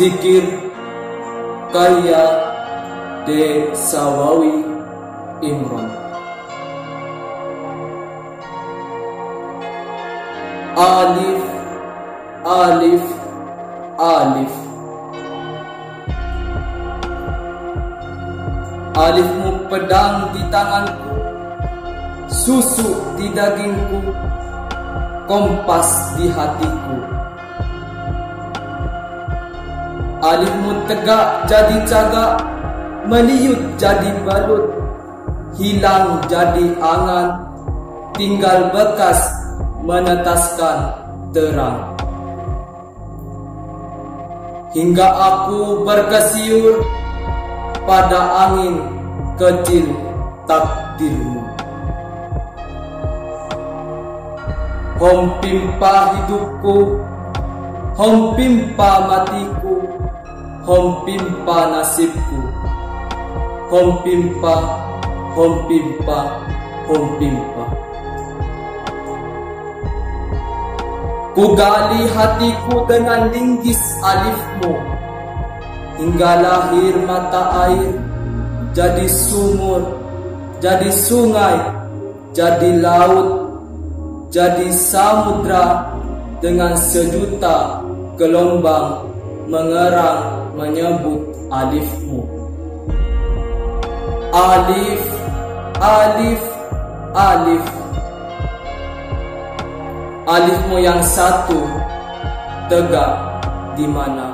Zikir karya Desawawi Imron. Alif, alif, alif. Alifmu pedang di tanganku, susu di dagingku, kompas di hatiku. Alifmu tegak jadi cagak, meliut jadi balut, hilang jadi angan, tinggal bekas menetaskan terang. Hingga aku berkesiur pada angin kecil takdirmu. Hom pimpa hidupku, hom pimpa matiku, hom pimpa nasibku, hom pimpa, hom pimpa, hom pimpa. Ku gali hatiku dengan linggis alifmu, hingga lahir mata air, jadi sumur, jadi sungai, jadi laut, jadi samudra dengan sejuta gelombang mengerang menyebut alifmu. Alif, alif, alif. Alifmu yang satu tegak di mana